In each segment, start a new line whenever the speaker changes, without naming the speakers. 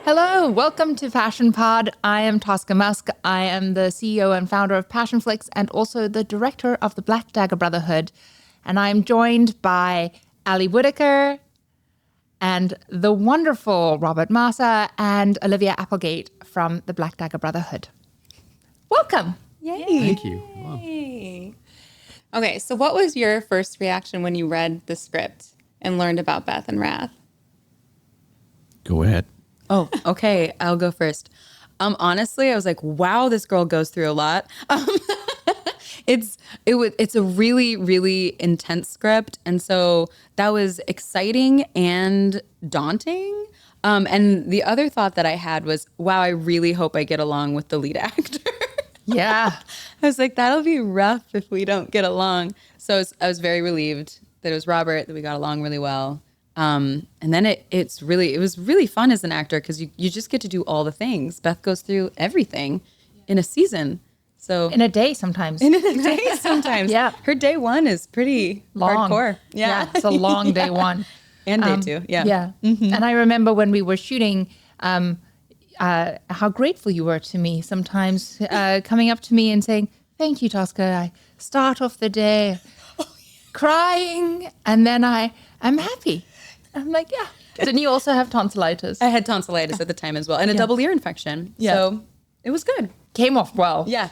Hello, welcome to PassionPod. I am Tosca Musk. I am the CEO and founder of Passionflix and also the director of the Black Dagger Brotherhood. And I'm joined by Whitaker and the wonderful Robert Maaser and Olivia Applegate from the Black Dagger Brotherhood. Welcome.
Yay.
Thank you. Wow.
Okay, so what was your first reaction when you read the script and learned about Beth and Wrath?
Go ahead.
Oh, okay. I'll go first. Honestly, I was like, wow, this girl goes through a lot. It's a really, really intense script. And so that was exciting and daunting. And the other thought that I had was, wow, I really hope I get along with the lead actor.
Yeah.
I was like, that'll be rough if we don't get along. So I was very relieved that it was Robert, that we got along really well. And then it was really fun as an actor because you just get to do all the things. Beth goes through everything in a season. So
In a day sometimes. Yeah.
Her day one is pretty
Long.
hardcore.
Yeah, it's a long day one.
And day two. Yeah.
Yeah. And I remember when we were shooting, how grateful you were to me sometimes, coming up to me and saying, "Thank you, Taska. I start off the day crying and then I'm happy." I'm like, yeah. Didn't you also have tonsillitis?
I had tonsillitis at the time as well and a double ear infection.
Yeah.
So it was good.
Came off well.
Yeah.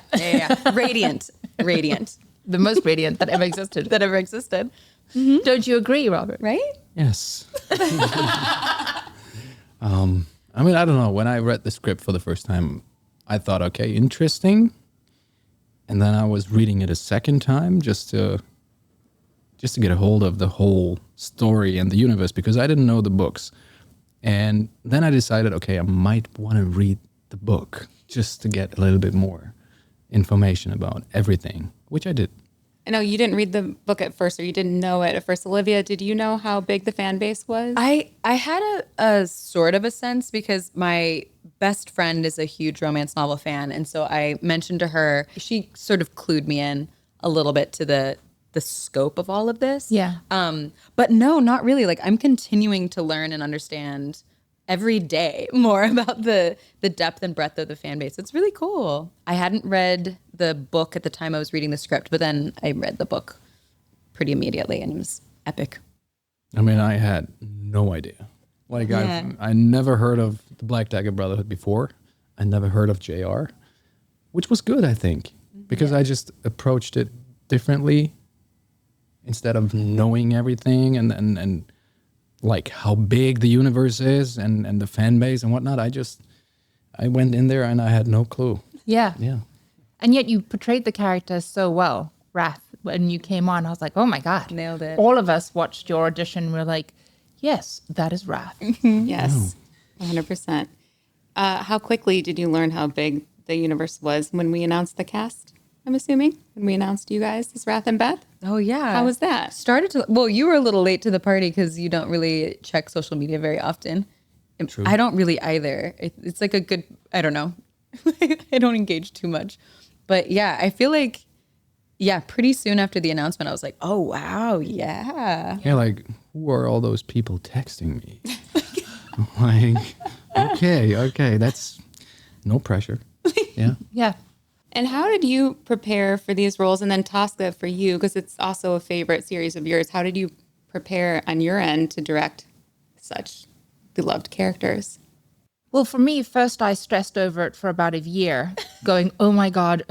Radiant.
The most radiant that ever existed.
That ever existed.
Don't you agree, Robert?
Right?
Yes. I mean, I don't know. When I read the script for the first time, I thought, okay, interesting. And then I was reading it a second time just to get a hold of the whole story and the universe because I didn't know the books. And then I decided, okay, I might want to read the book just to get a little bit more information about everything, which I did.
I know you didn't read the book at first, or you didn't know it at first. Olivia, did you know how big the fan base was?
I had a sort of a sense because my best friend is a huge romance novel fan. And so I mentioned to her, she sort of clued me in a little bit to the scope of all of this.
Yeah.
But no, not really. Like I'm continuing to learn and understand every day more about the depth and breadth of the fan base. It's really cool. I hadn't read the book at the time I was reading the script, but then I read the book pretty immediately and it was epic.
I mean, I had no idea. Like I never heard of the Black Dagger Brotherhood before. I never heard of JR, which was good, I think, because I just approached it differently instead of knowing everything and like how big the universe is and the fan base and whatnot. I went in there and I had no clue.
Yeah.
Yeah.
And yet you portrayed the character so well, Wrath. When you came on, I was like, oh my God.
Nailed it.
All of us watched your audition and we're like, yes, that is Wrath.
Yes, 100%. How quickly did you learn how big the universe was when we announced the cast, I'm assuming? When we announced you guys as Wrath and Beth?
Oh, yeah.
How was that?
Well, you were a little late to the party because you don't really check social media very often.
True.
I don't really either. It's like a good, I don't know. I don't engage too much. But yeah, I feel like, pretty soon after the announcement, I was like, oh, wow, yeah.
Yeah, like, who are all those people texting me? I'm like, okay, that's no pressure. Yeah.
Yeah.
And how did you prepare for these roles? And then Taska, for you, because it's also a favorite series of yours, how did you prepare on your end to direct such beloved characters?
Well, for me, first I stressed over it for about a year, going, oh my God,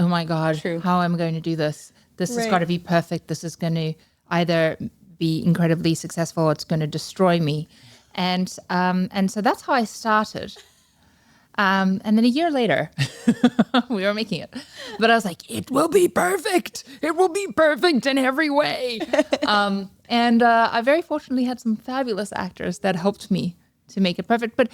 True.
how am I going to do this? This has
Right.
got to be perfect. This is going to either be incredibly successful or it's going to destroy me. And so that's how I started. And then a year later, we were making it. But I was like, it will be perfect. It will be perfect in every way. And I very fortunately had some fabulous actors that helped me to make it perfect. But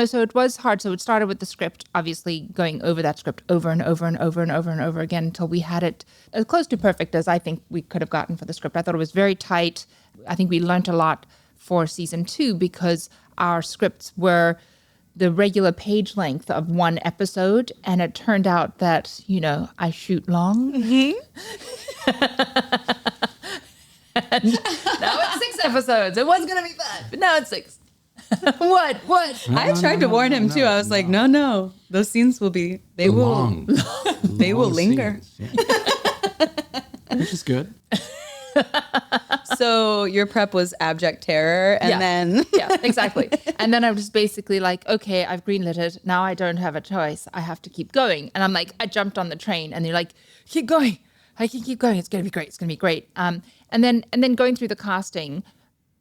so it was hard. So it started with the script, obviously going over that script over and over and over and over and over again until we had it as close to perfect as I think we could have gotten for the script. I thought it was very tight. I think we learned a lot for season 2 because our scripts were the regular page length of one episode, and it turned out that, I shoot long. Mm-hmm. And now it's 6 episodes. It was going to be 5, but now it's 6. What?
I tried to warn him too. I was like, no, those scenes will they will linger.
Scenes, yeah. Which is good.
So your prep was abject terror, and then
yeah, exactly. And then I was basically like, okay, I've greenlit it. Now I don't have a choice. I have to keep going. And I'm like, I jumped on the train, and they're like, keep going. I can keep going. It's gonna be great. It's gonna be great. And then going through the casting,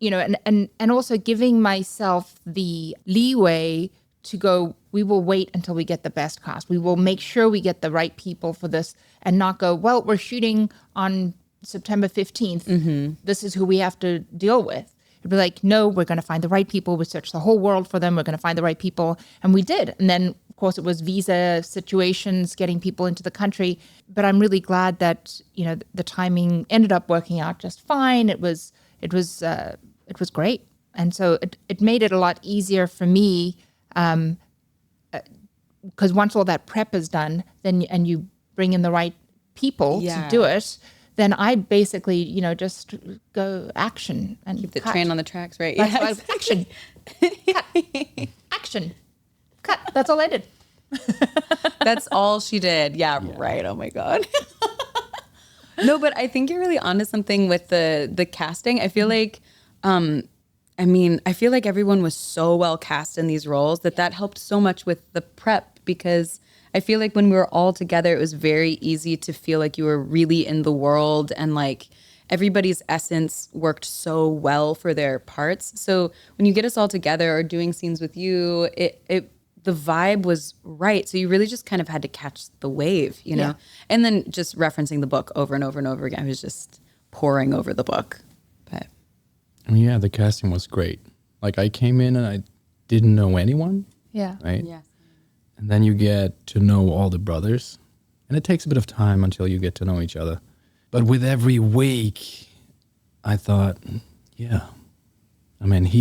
and also giving myself the leeway to go, we will wait until we get the best cast. We will make sure we get the right people for this, and not go, well, we're shooting on September 15th. Mm-hmm. This is who we have to deal with. It'd be like, no, we're going to find the right people. We searched the whole world for them. We're going to find the right people. And we did. And then, of course, it was visa situations, getting people into the country. But I'm really glad that, the timing ended up working out just fine. It was great. And so it made it a lot easier for me, because once all that prep is done, and you bring in the right people to do it, then I basically, just go action and
keep the
cut.
train on the tracks, right?
That's action. Cut. Action. Cut. That's all I did.
That's all she did. Yeah, right. Oh my God. No, but I think you're really onto something with the casting. I feel like, I feel like everyone was so well cast in these roles that helped so much with the prep, because I feel like when we were all together, it was very easy to feel like you were really in the world, and like everybody's essence worked so well for their parts. So when you get us all together or doing scenes with you, the vibe was right. So you really just kind of had to catch the wave,
Yeah.
And then just referencing the book over and over and over again. I was just poring over the book. But
Yeah, the casting was great. Like, I came in and I didn't know anyone,
Yeah.
right?
yes.
And then you get to know all the brothers. And it takes a bit of time until you get to know each other. But with every week, I thought, he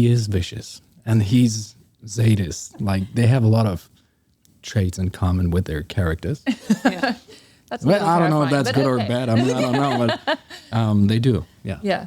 is vicious. And he's sadist. Like, they have a lot of traits in common with their characters.
That's
Well, I don't know if
terrifying,
that's
but
good or
okay.
bad. I don't know. But they do, yeah.
Yeah.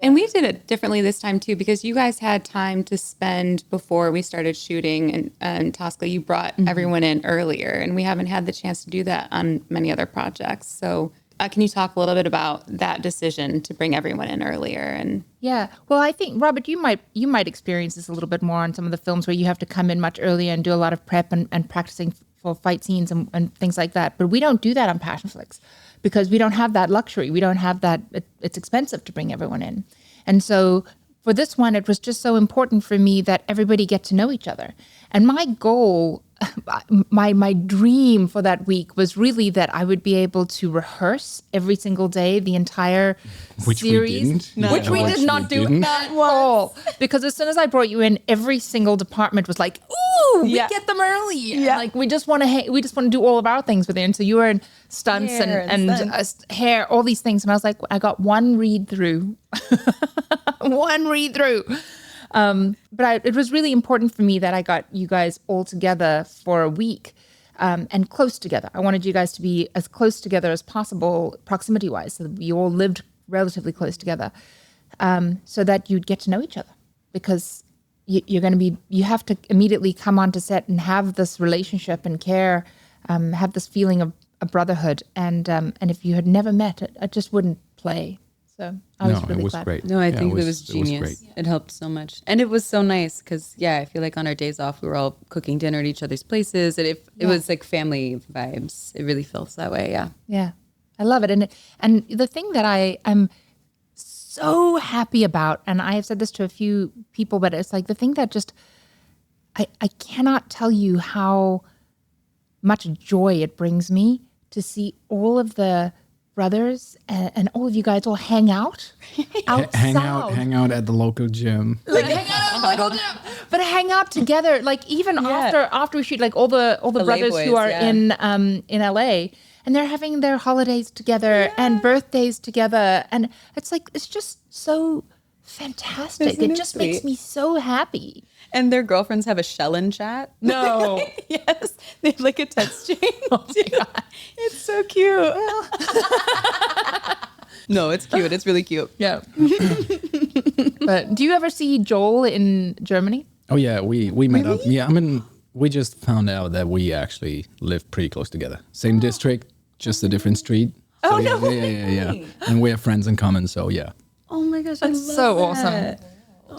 And we did it differently this time too, because you guys had time to spend before we started shooting, and Taska, you brought everyone in earlier, and we haven't had the chance to do that on many other projects. So can you talk a little bit about that decision to bring everyone in earlier? And
Yeah. Well, I think, Robert, you might experience this a little bit more on some of the films where you have to come in much earlier and do a lot of prep and practicing for fight scenes and things like that. But we don't do that on Passionflix, because we don't have that luxury. We don't have that. It's expensive to bring everyone in. And so for this one, it was just so important for me that everybody get to know each other. And my goal, my dream for that week was really that I would be able to rehearse every single day, the entire series. Which we did not do at all. Because as soon as I brought you in, every single department was like, ooh, we get them early. Yeah. Like, we just want to do all of our things with it. And so you were in stunts and hair, all these things. And I was like, I got one read through. But it was really important for me that I got you guys all together for a week, and close together. I wanted you guys to be as close together as possible, proximity-wise, so that we all lived relatively close together, so that you'd get to know each other. Because you have to immediately come onto set and have this relationship and care, have this feeling of a brotherhood. And if you had never met, it just wouldn't play. So I was really glad.
Great.
No, I think it was genius. It helped so much. And it was so nice because, I feel like on our days off, we were all cooking dinner at each other's places. And it was like family vibes. It really feels that way, yeah.
Yeah, I love it. And the thing that I am so happy about, and I have said this to a few people, but it's like the thing that just, I cannot tell you how much joy it brings me to see all of the brothers and all of you guys all hang out outside.
Hang out at the local gym.
Like hang out at the local gym. But hang out together, like even after we shoot, like all the brothers
boys,
who are in LA, and they're having their holidays together and birthdays together, and it's just so fantastic.
Isn't
it
it
just
sweet?
makes me so happy.
And their girlfriends have a shell and chat.
No.
Yes. They have like a text chain.
Oh my God.
It's so cute. No, it's cute. It's really cute.
Yeah. But do you ever see Joel in Germany?
Oh yeah, we met up. Yeah, I mean, we just found out that we actually live pretty close together. Same district, just a different street. So, yeah. And we have friends in common, so yeah.
Oh my gosh,
That's so awesome.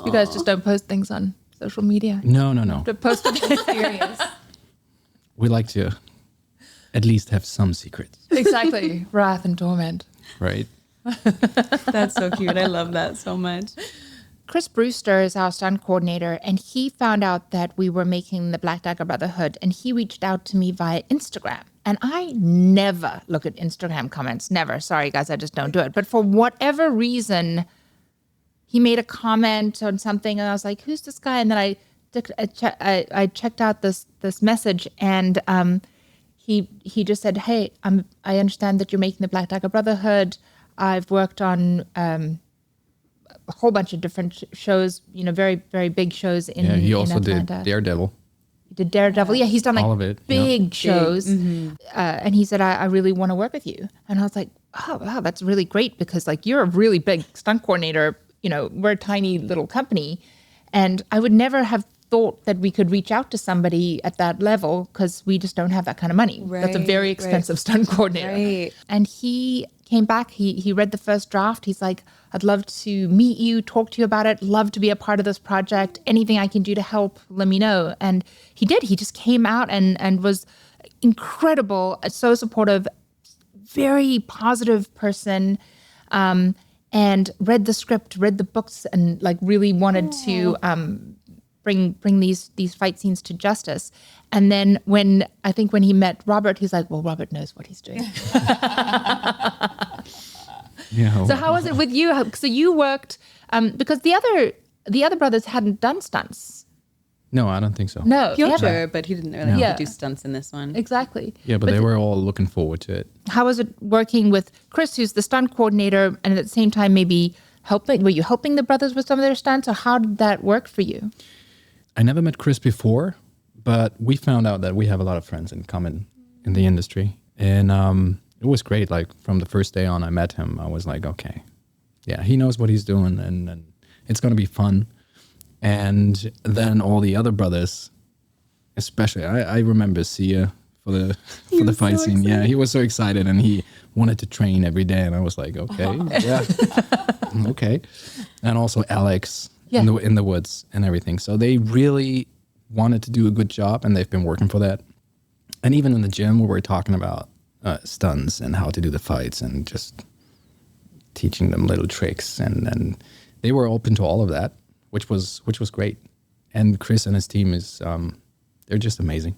You guys just don't post things on social media.
No.
To post an experience.
We like to at least have some secrets,
Exactly. Wrath and torment.
right?
That's so cute. I love that so much.
Chris Brewster is our stunt coordinator, and he found out that we were making the Black Dagger Brotherhood, and he reached out to me via Instagram. And I never look at Instagram comments. Never. Sorry, guys, I just don't do it. But for whatever reason, he made a comment on something, and I was like, "Who's this guy?" And then I checked out this message, and he just said, "Hey, I understand that you're making the Black Dagger Brotherhood. I've worked on a whole bunch of different shows, very, very big shows in
Yeah, he also did
Atlanta.
Daredevil.
He did Daredevil. Yeah, he's done like
All of it,
big shows. And he said, I really want to work with you. And I was like, oh, wow, that's really great because like you're a really big stunt coordinator. We're a tiny little company. And I would never have thought that we could reach out to somebody at that level because we just don't have that kind of money. That's a very expensive stunt coordinator.
Right.
And he came back, he read the first draft. He's like, I'd love to meet you, talk to you about it, love to be a part of this project. Anything I can do to help, let me know. And he did. He just came out and was incredible, so supportive, very positive person, and read the script, read the books, and like really wanted to bring these fight scenes to justice. And then when he met Robert, he's like, well, Robert knows what he's doing.
Yeah.
So how was it with you? So you worked because the other brothers hadn't done stunts.
No, I don't think so.
No,
Piotr, but he didn't really have to do stunts in this one.
Exactly.
Yeah, but they were all looking forward to it.
How was it working with Chris, who's the stunt coordinator, and at the same time maybe helping? Were you helping the brothers with some of their stunts, or how did that work for you?
I never met Chris before, but we found out that we have a lot of friends in common in the industry. And it was great. Like from the first day on I met him, I was like, okay, yeah, he knows what he's doing and it's going to be fun. And then all the other brothers, especially, I remember Sia for the fight scene. Excited. Yeah, he was so excited and he wanted to train every day. And I was like, okay, yeah, okay. And also Alex in the woods and everything. So they really wanted to do a good job and they've been working for that. And even in the gym where we're talking about stunts and how to do the fights and just teaching them little tricks. And they were open to all of that, which was great. And Chris and his team is, they're just amazing.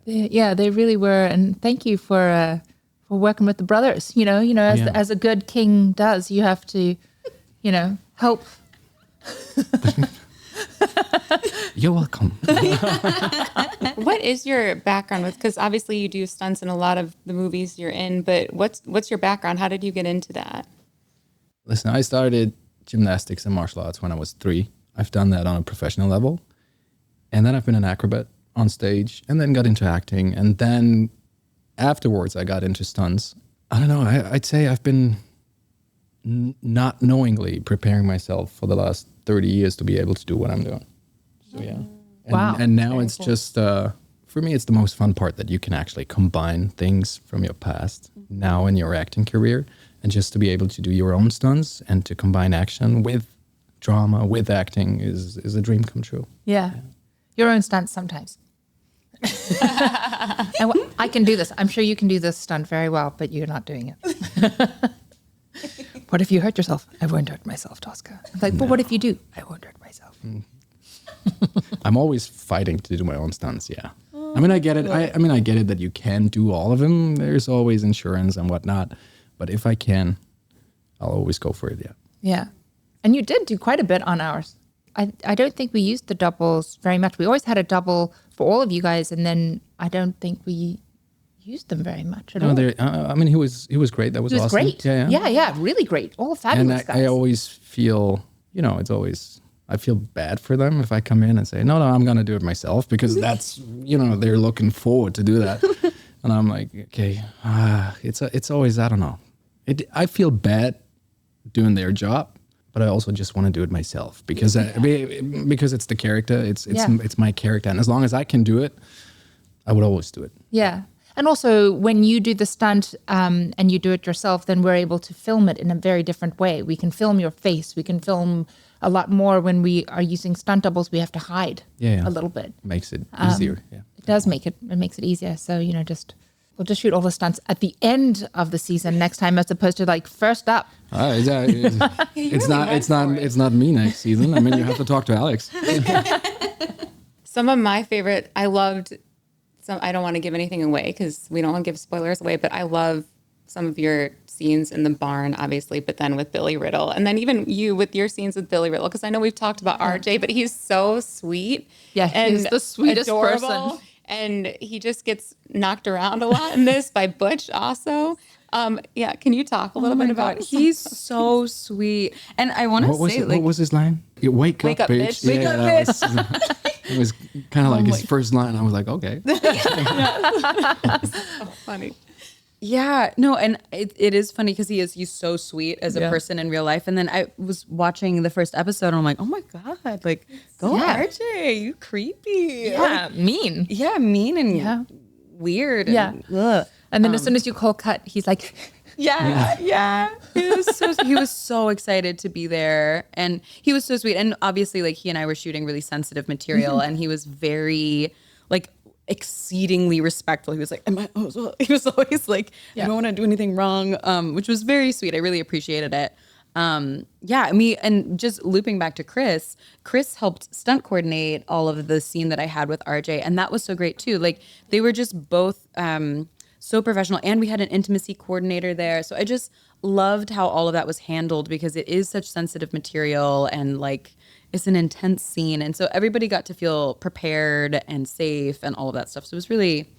Yeah, they really were. And thank you for working with the brothers. As a good king does, you have to, help.
You're welcome.
What is your background with? Because obviously you do stunts in a lot of the movies you're in, but what's your background? How did you get into that?
Listen, I started gymnastics and martial arts when I was 3. I've done that on a professional level. And then I've been an acrobat on stage and then got into acting. And then afterwards I got into stunts. I don't know, I'd say I've been not knowingly preparing myself for the last 30 years to be able to do what I'm doing. So yeah.
Wow.
And now it's just, for me, it's the most fun part that you can actually combine things from your past now in your acting career. And just to be able to do your own stunts and to combine action with drama, with acting is a dream come true.
Yeah. Your own stunts sometimes. And I can do this. I'm sure you can do this stunt very well, but you're not doing it. What if you hurt yourself? I won't hurt myself, Tosca. I'm like, but what if you do? I won't hurt myself.
I'm always fighting to do my own stunts, yeah. I mean, I get it. I get it that you can do all of them. There's always insurance and whatnot. But if I can, I'll always go for it, yeah.
Yeah. And you did do quite a bit on ours. I don't think we used the doubles very much. We always had a double for all of you guys, and then I don't think we used them very much at all.
He was great. That was awesome.
Great. Yeah, really great. All fabulous
and
guys.
I always feel, I feel bad for them if I come in and say, no, I'm going to do it myself because that's, they're looking forward to do that. And I'm like, okay, it's always, I don't know. I feel bad doing their job, but I also just want to do it myself because because it's the character. It's my character, and as long as I can do it, I would always do it.
Yeah. And also, when you do the stunt and you do it yourself, then we're able to film it in a very different way. We can film your face. We can film a lot more. When we are using stunt doubles, we have to hide a little bit.
Makes it easier.
It does make it easier. So, we'll just shoot all the stunts at the end of the season next time, as opposed to like first up.
It's not me next season. I mean, you have to talk to Alex.
Some of my favorite, I loved. I don't want to give anything away because we don't want to give spoilers away, but I love some of your scenes in the barn, obviously, but then with Billy Riddle. And then even you with your scenes with Billy Riddle, because I know we've talked about RJ, but he's so sweet.
Yeah, he's the sweetest
adorable,
person.
And he just gets knocked around a lot in this by Butch also. Can you talk a little bit about
God, he's so sweet. And I want to say,
what was his line? Wake up, bitch.
Wake up, bitch.
It was kind of like his first line. I was like, okay.
So funny.
Yeah, no, and it is funny because he's so sweet as a person in real life. And then I was watching the first episode and I'm like, oh my God, like, go RJ, you creepy.
Yeah, mean.
Yeah, mean and weird. And,
and then as soon as you call cut, he's like...
Yeah. He was so excited to be there, and he was so sweet. And obviously, like, he and I were shooting really sensitive material, and he was very, like, exceedingly respectful. He was like, he was always like, I don't want to do anything wrong, which was very sweet. I really appreciated it. And just looping back to Chris helped stunt coordinate all of the scene that I had with RJ, and that was so great too. Like, they were just both so professional, and we had an intimacy coordinator there. So I just loved how all of that was handled, because it is such sensitive material and like it's an intense scene. And so everybody got to feel prepared and safe and all of that stuff. So it was really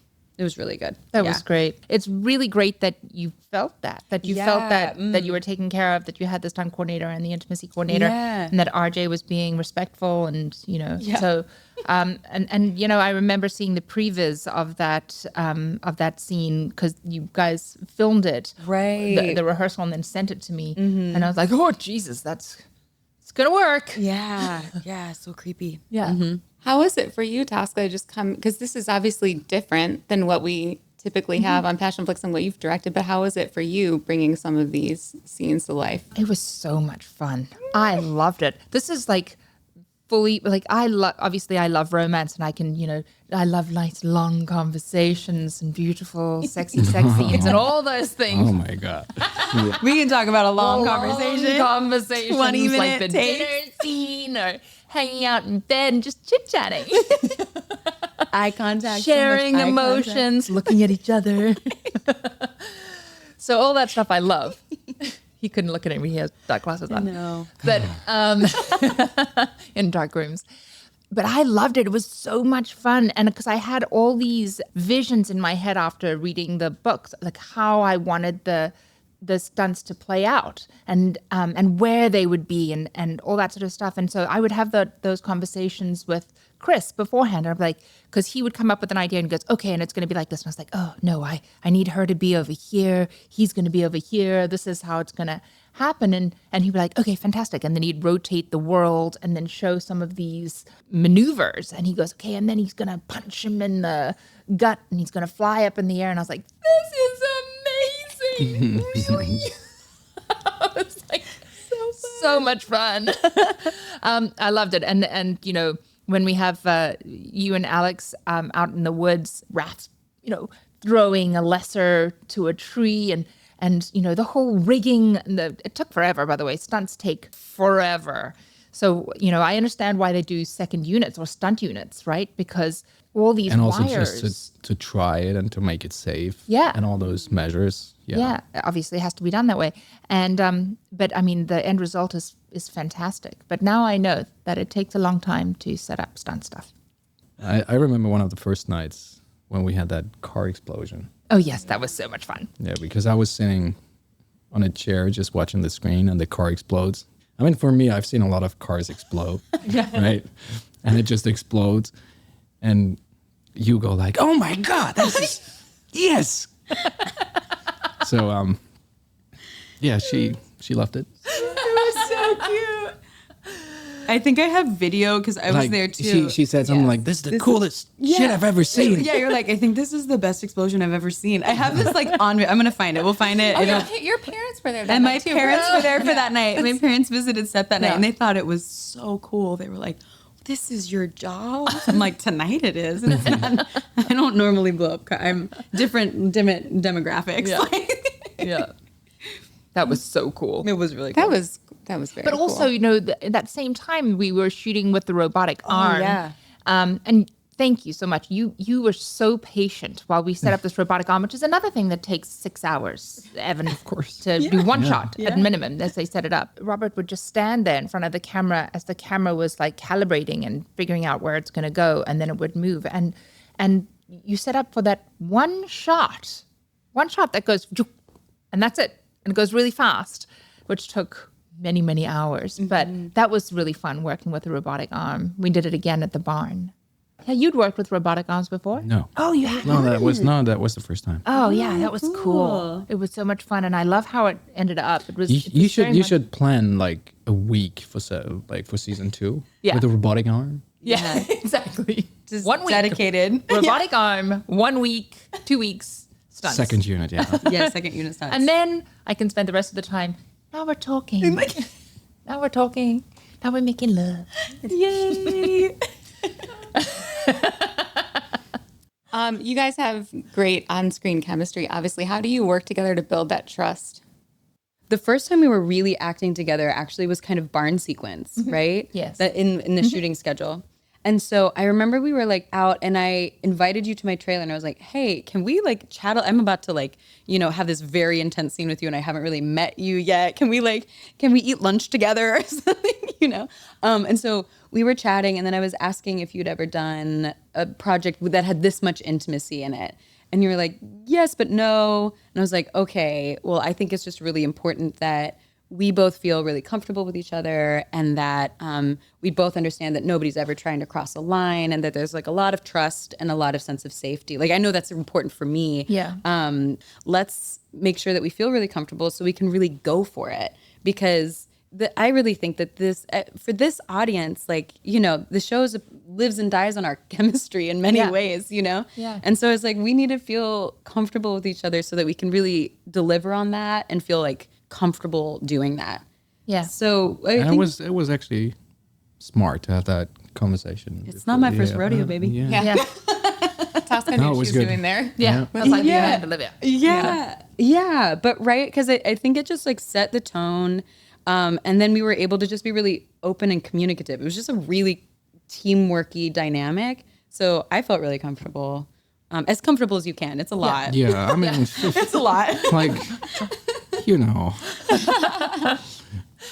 good.
That was great. It's really great that you felt that you felt that you were taken care of, that you had the stunt coordinator and the intimacy coordinator, and that RJ was being respectful, and so I remember seeing the previs of that scene, because you guys filmed it, the rehearsal, and then sent it to me, and I was like, oh Jesus, it's gonna work.
Yeah, so creepy.
How is it for you, Taska, just because this is obviously different than what we typically have on Passionflix and what you've directed, but how is it for you bringing some of these scenes to life?
It was so much fun. I loved it. This is like fully, like, obviously I love romance, and I love nice long conversations and beautiful sexy sex scenes and all those things.
Oh my God.
We can talk about a long
conversation,
20-minute
like the dinner scene, or hanging out in bed and just chit-chatting.
Eye contact.
Sharing emotions, looking at each other. So all that stuff I love. He couldn't look at me. He has dark glasses on.
No.
But in dark rooms. But I loved it. It was so much fun. And because I had all these visions in my head after reading the books, like how I wanted the stunts to play out, and where they would be, and all that sort of stuff. And so I would have those conversations with Chris beforehand. I'd be like, because he would come up with an idea and goes, okay, and it's going to be like this. And I was like, oh no, I need her to be over here. He's going to be over here. This is how it's going to happen. And he'd be like, okay, fantastic. And then he'd rotate the world and then show some of these maneuvers. And he goes, okay, and then he's going to punch him in the gut, and he's going to fly up in the air. And I was like, this is amazing. Really? It's like so much fun. I loved it. And when we have you and Alex out in the woods, rafts, throwing a lesser to a tree, and the whole rigging, it took forever, by the way. Stunts take forever. So, I understand why they do second units or stunt units, right? Because all these
and
wires.
also just to try it and to make it safe.
Yeah.
And all those measures.
Yeah, obviously it has to be done that way. And but I mean, the end result is fantastic. But now I know that it takes a long time to set up stunt stuff.
I remember one of the first nights when we had that car explosion.
Oh yes, that was so much fun.
Yeah, because I was sitting on a chair just watching the screen and the car explodes. I mean, for me, I've seen a lot of cars explode, right? And it just explodes. And you go like, oh my God, this is, yes. So, yeah, she loved it.
It was so cute. I think I have video because I was
Like,
there too.
She said something like, "This is the coolest shit I've ever seen."
Yeah, you're like, I think this is the best explosion I've ever seen. I have this like on. I'm gonna find it. We'll find it.
Your parents were there that
And my
night too.
parents were there for that night. My parents visited set that night,
Yeah.
and they thought it was so cool. They were like, "This is your job?" I'm like, "Tonight it is." And it's not, I don't normally blow up. I'm different demographics.
Yeah.
Like,
Yeah. That was so cool.
it was really cool.
That was very
But
cool.
also, at that same time, we were shooting with the robotic arm.
yeah.
And thank you so much. You were so patient while we set up this robotic arm, which is another thing that takes 6 hours, Evan, of
course.
to do one shot at minimum as they set it up. Robert would just stand there in front of the camera as the camera was like calibrating and figuring out where it's going to go, and then it would move. And you set up for that one shot that goes, and that's it. And it goes really fast, which took many, many hours. But that was really fun working with the robotic arm. We did it again at the barn. Yeah, you'd worked with robotic arms before?
No.
Oh, you had?
No, that was the first time.
Oh, yeah, that was cool. It was so much fun, and I love how it ended up. It was.
You should plan like a week for season 2 with a robotic arm.
Yeah, exactly.
Just
1 week
dedicated.
robotic arm. 1 week, 2 weeks. Stunts.
Second unit, yeah.
Yeah, second unit stunts.
And then I can spend the rest of the time. Now we're talking. Now we're talking. Now we're making love.
Yay!
You guys have great on-screen chemistry. Obviously, how do you work together to build that trust?
The first time we were really acting together actually was kind of barn sequence, right?
Yes.
That in the shooting schedule. And so I remember we were like out and I invited you to my trailer and I was like, hey, can we like chat? I'm about to like, have this very intense scene with you and I haven't really met you yet. Can we eat lunch together or something, And so we were chatting and then I was asking if you'd ever done a project that had this much intimacy in it. And you were like, yes, but no. And I was like, okay, well, I think it's just really important that we both feel really comfortable with each other and that we both understand that nobody's ever trying to cross a line and that there's like a lot of trust and a lot of sense of safety. Like, I know that's important for me.
Yeah.
Let's make sure that we feel really comfortable so we can really go for it because I really think that this, for this audience, like, the show lives and dies on our chemistry in many ways,
Yeah.
And so it's like, we need to feel comfortable with each other so that we can really deliver on that and feel like comfortable doing that.
Yeah.
So I
And
think
it was actually smart to have that conversation.
it's not my first rodeo, baby.
Yeah.
Yeah.
Tasca
No,
knew
it
she
was
was
good.
doing there.
Yeah. That's like you and Olivia.
Yeah. But right, because I think it just like set the tone. And then we were able to just be really open and communicative. It was just a really teamworky dynamic. So I felt really comfortable. As comfortable as you can. It's a lot.
Yeah, I mean,
It's a lot.
like,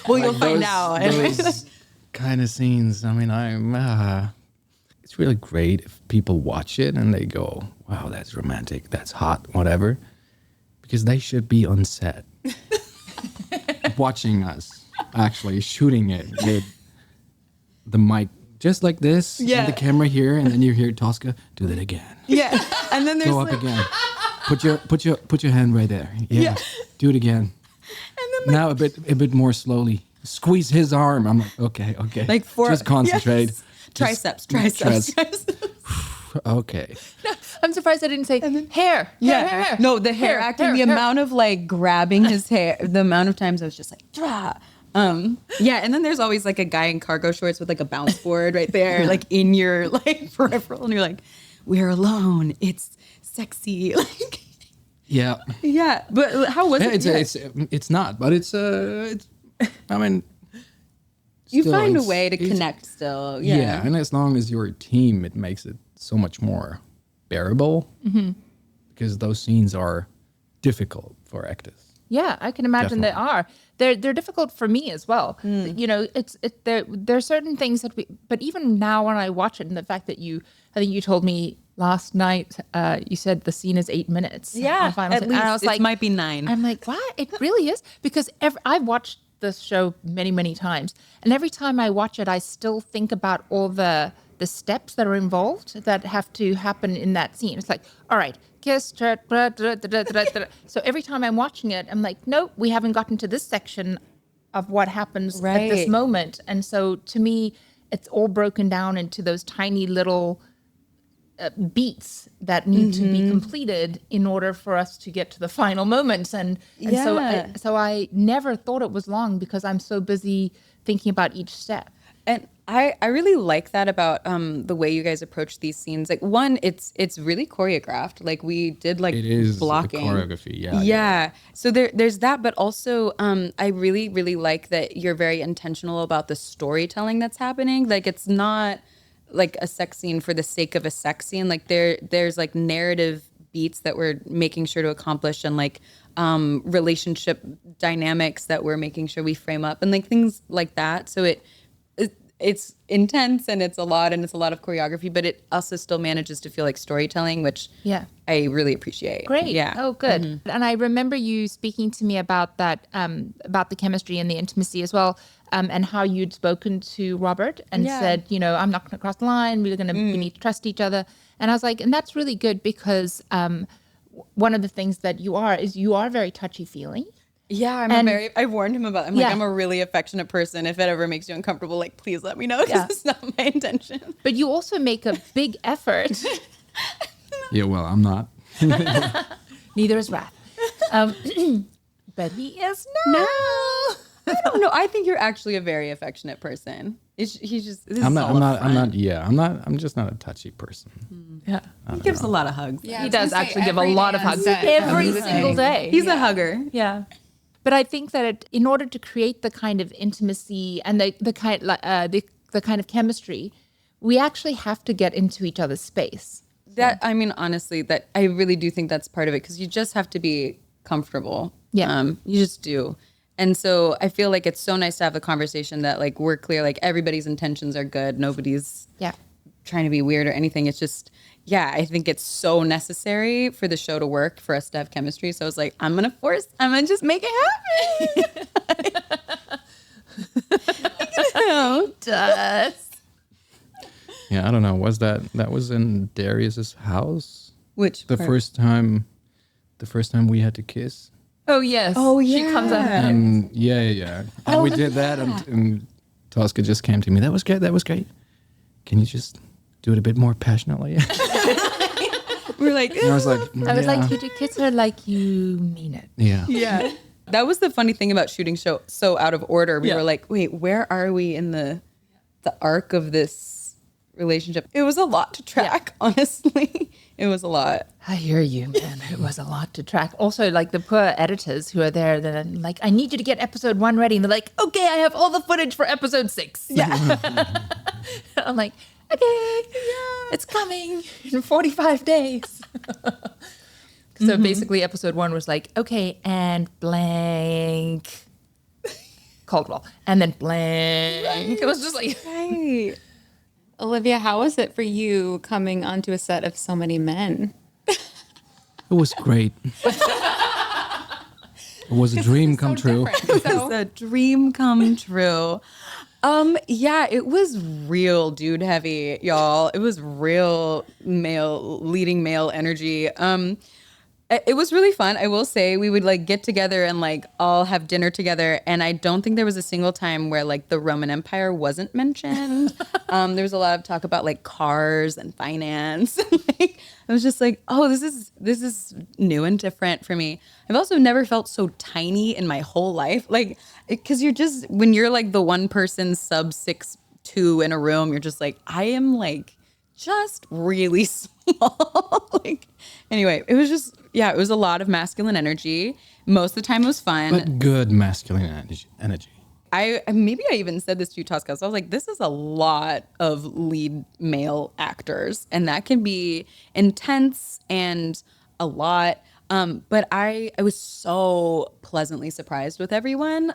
Well, you'll
like
find out.
Those kind of scenes. I mean, it's really great if people watch it and they go, wow, that's romantic, that's hot, whatever. Because they should be on set watching us actually shooting it with the mic just like this, and the camera here, and then you hear Tosca, do that again.
Yeah. And then there's
Go up again. Put your hand right there. Yeah. Do it again.
and then
Now a bit more slowly. Squeeze his arm. I'm like, okay.
like
just concentrate.
yes.
Just
Triceps.
Okay.
I'm surprised I didn't say hair. Hair.
No, the hair acting, the amount of like grabbing his hair, the amount of times I was just like, Drah. Yeah, and then there's always like a guy in cargo shorts with like a bounce board right there, like in your like peripheral, and you're like, we're alone. It's sexy. Like,
Yeah.
yeah. But how was it?
It's not, but it's I mean,
you
still,
find a
it's-
way to
it's-
connect still.
Yeah.
Yeah.
And as long as you're a team, it makes it so much more bearable. Because those scenes are difficult for actors.
Yeah, I can imagine they are. They're difficult for me as well. There are certain things that but even now when I watch it, and the fact that I think you told me last night, you said the scene is 8 minutes.
Yeah,
on Final
at
Scene. And I was
least. It
like,
might be 9.
I'm like, what? It really is? Because I've watched this show many, many times, and every time I watch it, I still think about all the steps that are involved that have to happen in that scene. It's like, all right, kiss, so every time I'm watching it, I'm like, nope, we haven't gotten to this section. of what happens at
Right.
this moment. And so to me, it's all broken down into those tiny little beats that need to be completed in order for us to get to the final moments. And
Yeah.
so I never thought it was long because I'm so busy thinking about each step.
And I really like that about the way you guys approach these scenes. Like one, it's really choreographed. Like we did like
It is
blocking.
a choreography. Yeah.
Yeah. So there's that, but also I really, really like that you're very intentional about the storytelling that's happening. Like it's not like a sex scene for the sake of a sex scene. Like there's like narrative beats that we're making sure to accomplish, and like relationship dynamics that we're making sure we frame up, and like things like that. So it's intense and it's a lot of choreography, but it also still manages to feel like storytelling, which I really appreciate.
Great.
Yeah.
Oh, good. And I remember you speaking to me about that, about the chemistry and the intimacy as well, and how you'd spoken to Robert and said, I'm not going to cross the line. We need to trust each other. And I was like, and that's really good because one of the things that you are very touchy-feely.
Yeah, I warned him about it. I'm a really affectionate person. If it ever makes you uncomfortable, like, please let me know because it's not my intention.
But you also make a big effort.
Yeah, well, I'm not.
Neither is Wrath. But he is now.
No. I don't know. I think you're actually a very affectionate person. He's just.
I'm just not a touchy person.
Yeah.
He gives a lot of hugs.
Yeah,
He does actually give a lot of hugs every single day.
He's a hugger.
Yeah. But I think that in order to create the kind of intimacy and the kind of chemistry, we actually have to get into each other's space.
Honestly, that I really do think that's part of it, because you just have to be comfortable.
Yeah.
You just do. And so I feel like it's so nice to have the conversation that like we're clear, like everybody's intentions are good. Nobody's trying to be weird or anything. It's just, I think it's so necessary for the show to work, for us to have chemistry. So I was like, I'm going to just make it happen.
Does.
Yeah, I don't know. That was in Darius's house?
Which
the
part?
first time we had to kiss?
Oh, yes.
Oh,
She
yeah.
comes up.
And and we did that, and Tosca just came to me. That was great. Can you just do it a bit more passionately?
We're like,
And I was like,
I was like, you kiss her like you mean it.
yeah.
yeah. That was the funny thing about shooting so out of order. We were like, wait, where are we in the arc of this relationship? It was a lot to track, honestly. It was a lot.
I hear you, man. It was a lot to track. Also, like the poor editors who are there, they're like, I need you to get episode 1 ready. And they're like, okay, I have all the footage for episode 6. Yeah. I'm like, okay, it's coming in 45 days. So basically episode 1 was like, okay, and blank Caldwell. And then blank. It was just like,
Right.
Olivia, how was it for you coming onto a set of so many men?
It was great. It was a dream come true.
It was a dream come true. It was real dude heavy, y'all. It was real leading male energy. It was really fun. I will say we would like get together and like all have dinner together. And I don't think there was a single time where like the Roman Empire wasn't mentioned. There was a lot of talk about like cars and finance. Like, I was just like, oh, this is new and different for me. I've also never felt so tiny in my whole life. Like, because when you're like the one person sub 6'2" in a room, you're just like, I am like just really small. Like, anyway, it was just, it was a lot of masculine energy. Most of the time it was fun.
But good masculine energy.
I even said this to you, Taska. So I was like, this is a lot of lead male actors, and that can be intense and a lot. But I was so pleasantly surprised with everyone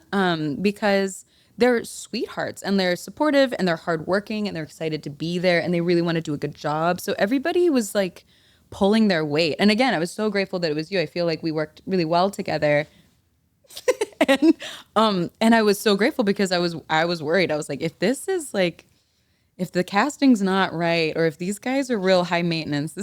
because they're sweethearts and they're supportive and they're hardworking and they're excited to be there and they really want to do a good job. So everybody was like pulling their weight. And again, I was so grateful that it was you. I feel like we worked really well together. and I was so grateful because I was worried. I was like, if the casting's not right, or if these guys are real high maintenance,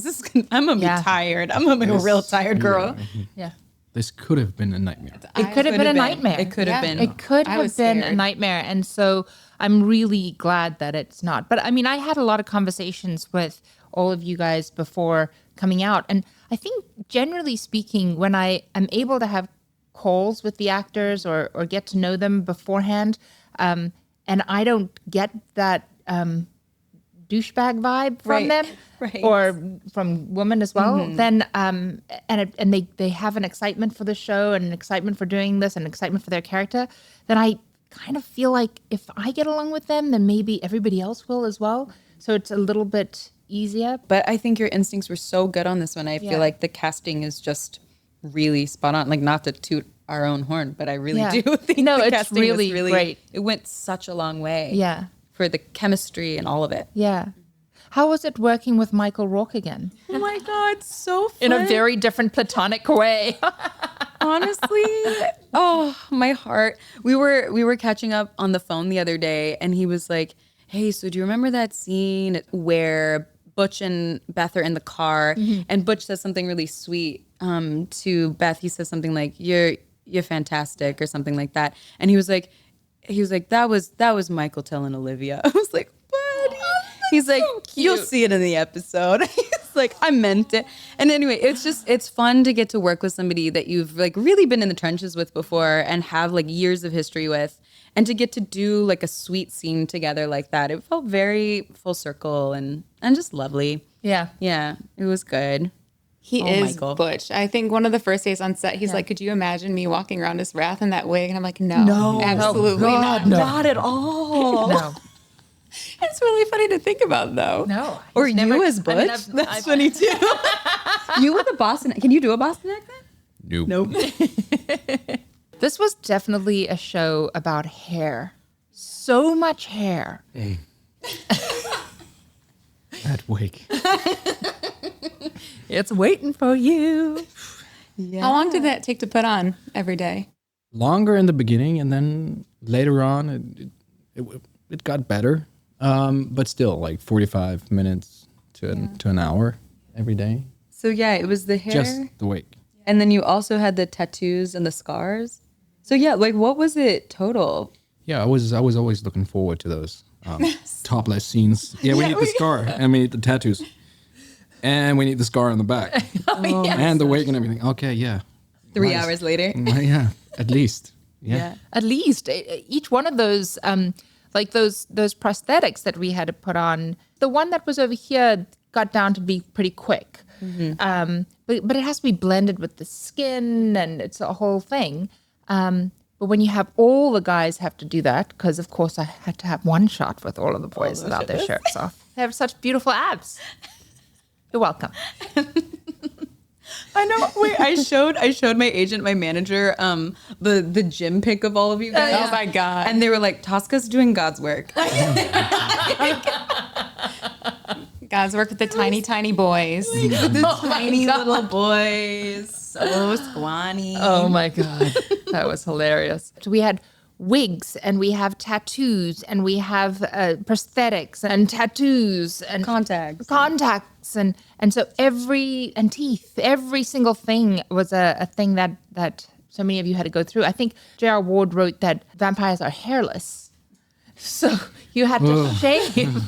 I'm gonna be tired. I'm gonna be a real tired girl.
yeah.
this could have been a nightmare.
It could have been a nightmare.
It could have been.
It could
I
have
was
been a
scared.
nightmare. And so I'm really glad that it's not. But I mean, I had a lot of conversations with all of you guys before coming out. And I think generally speaking, when I am able to have calls with the actors or get to know them beforehand, and I don't get that douchebag vibe from them
right.
or from women as well, then and they have an excitement for the show and an excitement for doing this and excitement for their character, then I kind of feel like if I get along with them, then maybe everybody else will as well. So it's a little bit easier.
But I think your instincts were so good on this one. I feel like the casting is just really spot on. Like, not to toot our own horn, but I really do think the
it's
casting
really,
was really
great.
It went such a long way.
Yeah.
For the chemistry and all of it.
Yeah. How was it working with Michael Rourke again?
Oh my God, so fun.
In a very different platonic way.
Honestly, oh, my heart. We were catching up on the phone the other day, and he was like, hey, so do you remember that scene where Butch and Beth are in the car, and Butch says something really sweet to Beth? He says something like, you're fantastic, or something like that. And he was like, that was Michael telling Olivia. I was like, buddy. He's like, you'll see it in the episode. He's like, I meant it. And anyway, it's fun to get to work with somebody that you've like really been in the trenches with before and have like years of history with, and to get to do like a sweet scene together like that. It felt very full circle and just lovely.
Yeah.
Yeah, it was good.
He is
Michael.
Butch. I think one of the first days on set, he's like, could you imagine me walking around as Wrath in that wig? And I'm like, no, absolutely not.
Not at all.
No.
It's really funny to think about, though.
No.
Or
he's
you as Butch. That's funny too. You with a Boston. Can you do a Boston accent?
Nope.
This was definitely a show about hair. So much hair.
Hey. That wig.
It's waiting for you.
Yeah.
How long did that take to put on every day?
Longer in the beginning, and then later on, it got better. But still, like 45 minutes to an hour every day.
So yeah, it was the hair.
Just the wig.
And then you also had the tattoos and the scars. So yeah, like what was it total?
Yeah, I was always looking forward to those topless scenes. Yeah, we need the scar, and we need the tattoos, and we need the scar on the back, and the wig and everything. Okay, yeah.
3 hours later.
Yeah, at least. Yeah.
At least each one of those, like those prosthetics that we had to put on, the one that was over here got down to be pretty quick. But it has to be blended with the skin, and it's a whole thing. But when you have all the guys have to do that, because of course I had to have one shot with all of the boys without their shirts off. They have such beautiful abs. You're welcome.
I know. Wait, I showed my agent, my manager, the gym pic of all of you guys.
Oh my God.
And they were like, Tosca's doing God's work.
God's work with the tiny, tiny boys.
The tiny little boys. So scrawny.
Oh my God. That was hilarious. So we had wigs, and we have tattoos, and we have prosthetics and tattoos and
Contacts.
And so teeth, every single thing was a thing that so many of you had to go through. I think J.R. Ward wrote that vampires are hairless. So you had to shave.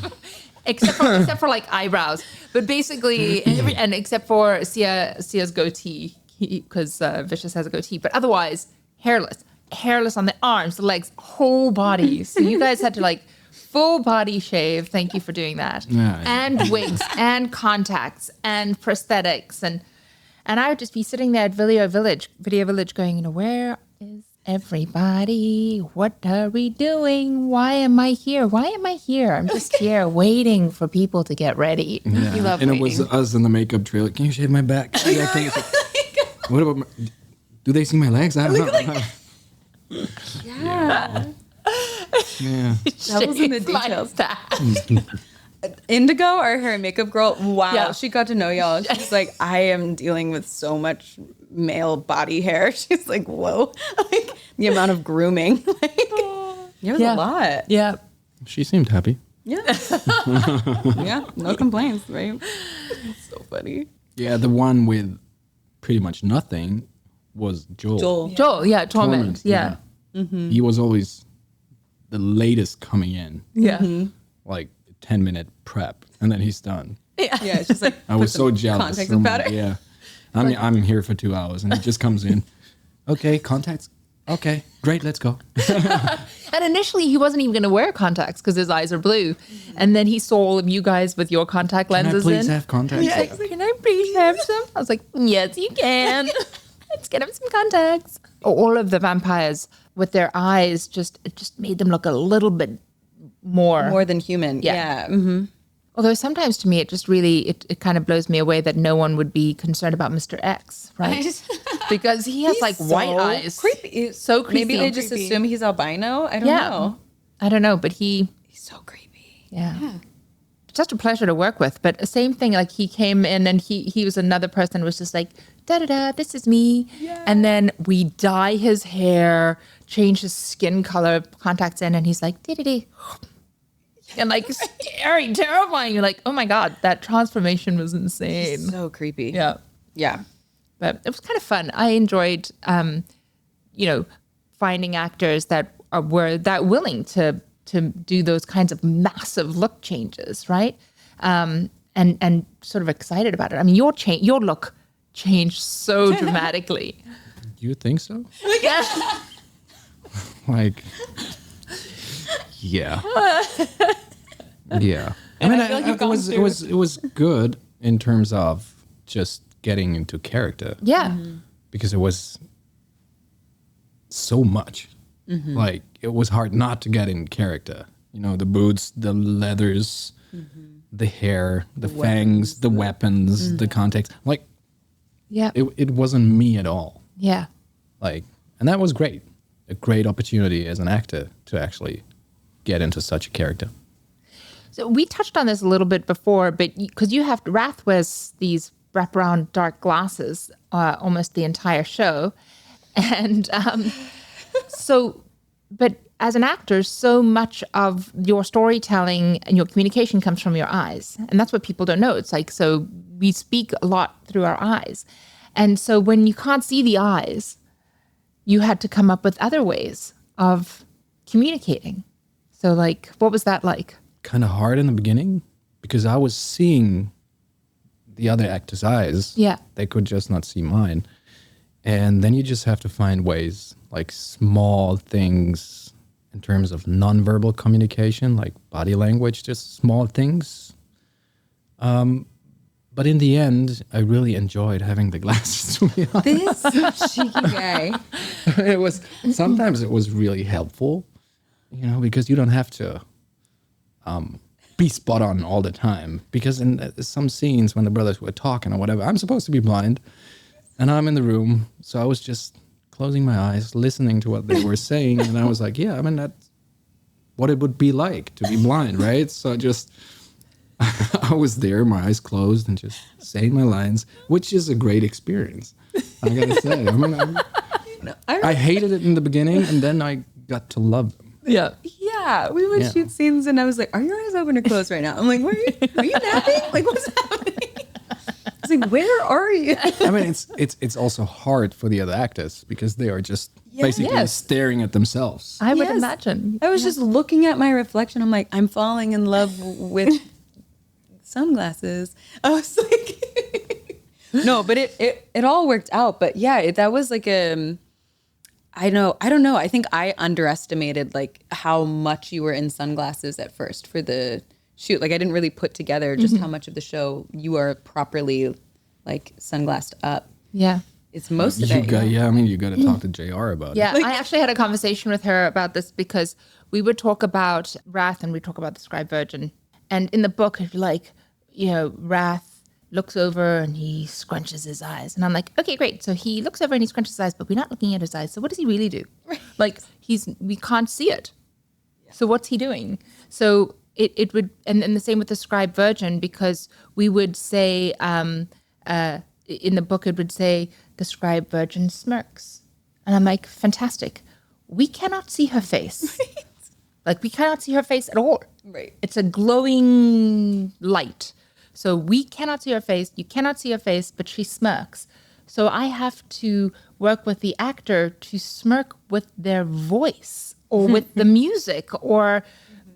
Except for like eyebrows, but basically, and except for Sia's goatee, because Vicious has a goatee, but otherwise hairless on the arms, the legs, whole body. So you guys had to like full body shave. Thank you for doing that.
Yeah.
And wigs and contacts and prosthetics, and I would just be sitting there at Video Village going, where is everybody? What are we doing? Why am I here? I'm just here waiting for people to get ready.
Yeah.
You love
and
waiting.
it was us in the makeup trailer. Can you shave my back? Yeah, can you what about do they see my legs? I don't know.
Yeah.
Yeah.
That was in the
Shave my
details.
back.
Indigo, our hair and makeup girl, wow,
Yeah.
she got to know y'all. She's like, I am dealing with so much male body hair. She's like, whoa, like the amount of grooming. Like, it was a lot.
Yeah.
She seemed happy.
Yeah. Yeah, no complaints, right? It's so funny.
Yeah, the one with pretty much nothing was Joel.
Joel, Torment. Yeah.
He was always the latest coming in.
Yeah.
Like 10-minute prep, and then he's done.
Yeah, it's just like
I was so jealous.
contacts and powder.
Yeah. I'm here for 2 hours, and he just comes in. Okay, contacts. Okay, great, let's go.
And initially, he wasn't even going to wear contacts because his eyes are blue. And then he saw all of you guys with your contact
Can I
lenses
please
in.
have contacts?
He's like, can I please have some? I was like, yes, you can. Let's get him some contacts. All of the vampires with their eyes it just made them look a little bit more
than human.
Yeah.
Yeah.
Although sometimes to me, it just really, it kind of blows me away that no one would be concerned about Mr. X, right? Because he has like white eyes.
Creepy.
So creepy.
Maybe they just assume he's albino. I don't know.
I don't know, but he's
so creepy.
Yeah. Just a pleasure to work with. But the same thing, like he came in and he was another person who was just like, da-da-da, this is me. Yeah. And then we dye his hair, change his skin color, contacts in, and he's like, da-da-da. And like scary, terrifying. You're like, oh my God, that transformation was insane.
So creepy.
Yeah.
Yeah.
But it was kind of fun. I enjoyed, finding actors that were that willing to do those kinds of massive look changes, right? And sort of excited about it. I mean, your look changed so dramatically.
You think so?
Yeah.
Like, yeah. Yeah. I mean, it was good in terms of just getting into character.
Yeah.
Because it was so much. Like, it was hard not to get in character. You know, the boots, the leathers, the hair, the fangs, the weapons, the context. Like,
Yeah.
it wasn't me at all.
Yeah.
Like, and that was great. A great opportunity as an actor to actually get into such a character.
So we touched on this a little bit before, but because Wrath wears these wraparound dark glasses almost the entire show. And but as an actor, so much of your storytelling and your communication comes from your eyes. And that's what people don't know. It's like, so we speak a lot through our eyes. And so when you can't see the eyes, you had to come up with other ways of communicating. So like, what was that like?
Kind of hard in the beginning because I was seeing the other actor's eyes.
Yeah.
They could just not see mine. And then you just have to find ways, like small things in terms of nonverbal communication, like body language, just small things. But in the end, I really enjoyed having the glasses, to be honest.
This cheeky guy.
Sometimes it was really helpful, because you don't have to be spot on all the time. Because in some scenes when the brothers were talking or whatever, I'm supposed to be blind and I'm in the room. So I was just closing my eyes, listening to what they were saying. And I was like, yeah, I mean, that's what it would be like to be blind, right? So I was there, my eyes closed and just saying my lines, which is a great experience. I gotta say, I mean, I hated it in the beginning and then I got to love them.
Yeah.
Yeah, we would shoot scenes and I was like, are your eyes open or closed right now? I'm like, are you napping? Like, what's happening? I was like, where are you?
I mean, it's also hard for the other actors because they are just basically staring at themselves.
I would imagine.
I was just looking at my reflection. I'm like, I'm falling in love with sunglasses. I was like, no, but it all worked out. But yeah, that was like I don't know. I think I underestimated like how much you were in sunglasses at first for the shoot. Like I didn't really put together just how much of the show you are properly like sunglassed up.
Yeah.
It's most of it.
You got to talk to JR about it.
Yeah, I actually had a conversation with her about this because we would talk about Wrath and we talk about the Scribe Virgin. And in the book, if you like, Wrath looks over and he scrunches his eyes. And I'm like, okay, great. So he looks over and he scrunches his eyes, but we're not looking at his eyes. So what does he really do? Like we can't see it. So what's he doing? So it would, and the same with the Scribe Virgin, because we would say, in the book, it would say the Scribe Virgin smirks. And I'm like, fantastic. We cannot see her face. Right. Like we cannot see her face at all.
Right.
It's a glowing light. So we cannot see her face. You cannot see her face, but she smirks. So I have to work with the actor to smirk with their voice or with the music or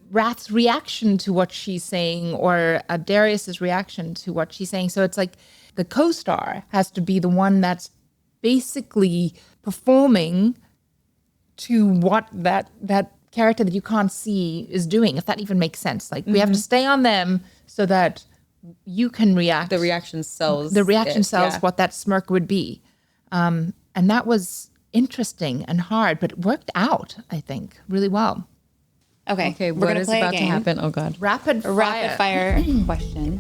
Rath's reaction to what she's saying or Darius's reaction to what she's saying. So it's like the co-star has to be the one that's basically performing to what that character that you can't see is doing, if that even makes sense. Like we have to stay on them so that you can react.
The reaction sells.
What that smirk would be. And that was interesting and hard, but it worked out, I think, really well.
Okay,
what is about to happen? Oh, God.
Rapid
fire question.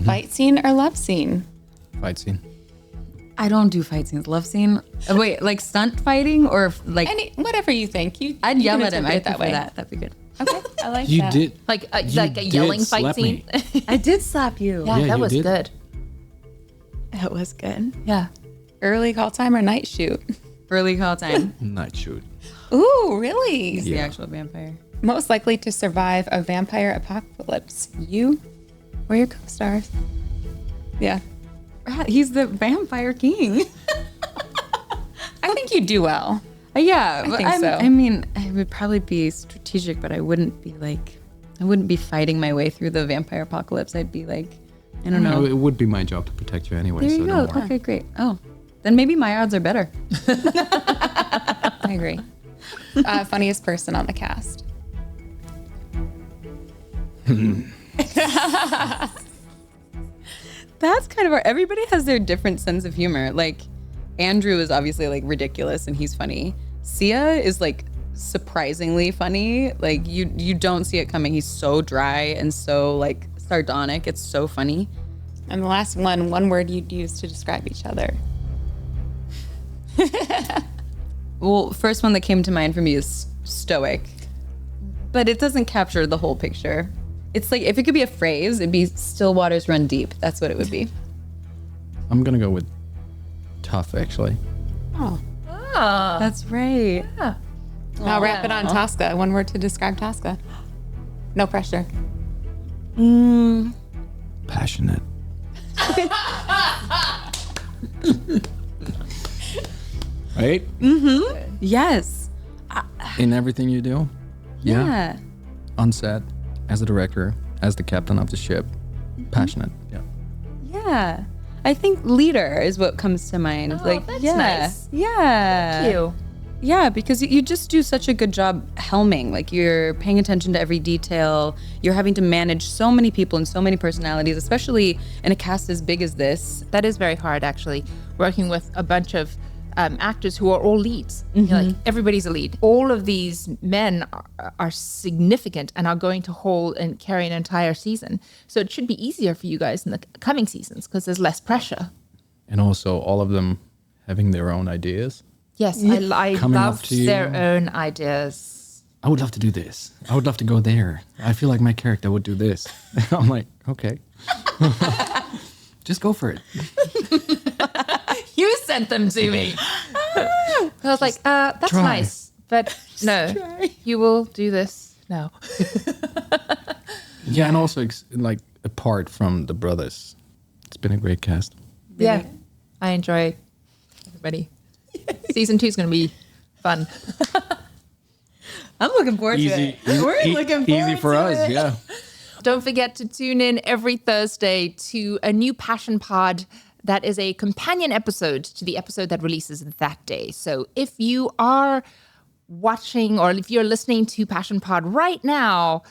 Fight scene or love scene?
Fight scene.
I don't do fight scenes. Love scene? Wait, like stunt fighting or like...
Whatever you think.
I'd yell at him. I'd
that way.
That'd be good.
Okay, I like
You
that.
did.
Like a yelling fight
slap
scene.
me.
I did slap you.
Yeah,
Yeah,
that
you
was
did.
good.
That was good.
Yeah.
Early call time or night shoot?
Early call time.
Night shoot.
Ooh, really?
He's the
Yeah.
actual vampire.
Most likely to survive a vampire apocalypse? You or your co-stars? Yeah.
He's the vampire king.
I think you do well.
Yeah,
I think so.
I mean, I would probably be strategic, but I wouldn't be fighting my way through the vampire apocalypse. I'd be like, I don't know.
No, it would be my job to protect you anyway.
There
so
you
don't
go.
worry.
Okay, great. Oh, then maybe my odds are better.
I agree. Funniest person on the cast?
That's kind of everybody has their different sense of humor. Like Andrew is obviously like ridiculous and he's funny. Sia is like surprisingly funny. Like you don't see it coming. He's so dry and so like sardonic. It's so funny.
And the last one word you'd use to describe each other.
Well, first one that came to mind for me is stoic, but it doesn't capture the whole picture. It's like if it could be a phrase, it'd be still waters run deep. That's what it would be.
I'm gonna go with tough, actually.
Oh.
That's right.
I'll wrap it on Taska. One word to describe Taska. No pressure.
Passionate. Right?
Yes.
In everything you do?
Yeah.
On set, as a director, as the captain of the ship. Passionate. Yeah.
Yeah. I think leader is what comes to mind.
That's
yeah.
nice.
Yeah.
Thank you.
Yeah, because you just do such a good job helming. Like you're paying attention to every detail. You're having to manage so many people and so many personalities, especially in a cast as big as this.
That is very hard, actually, working with a bunch of actors who are all leads. You know, like everybody's a lead. All of these men are significant and are going to hold and carry an entire season. So it should be easier for you guys in the coming seasons because there's less pressure.
And also all of them having their own ideas.
Yes, I
Coming up
loved
to you.
their own ideas.
I would love to do this. I would love to go there. I feel like my character would do this. I'm like, okay. Just go for it.
You sent them to me. I was like, that's
try.
nice, but no, you will do this. No.
Yeah, and also like apart from the brothers, it's been a great cast.
Yeah, I enjoy everybody. Season 2 is going to be fun.
I'm looking forward to it. We're looking forward
easy for
to
us,
it.
yeah.
Don't forget to tune in every Thursday to a new Passion Pod that is a companion episode to the episode that releases that day. So if you are watching or if you're listening to Passion Pod right now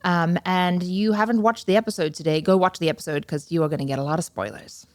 and you haven't watched the episode today, go watch the episode because you are going to get a lot of spoilers.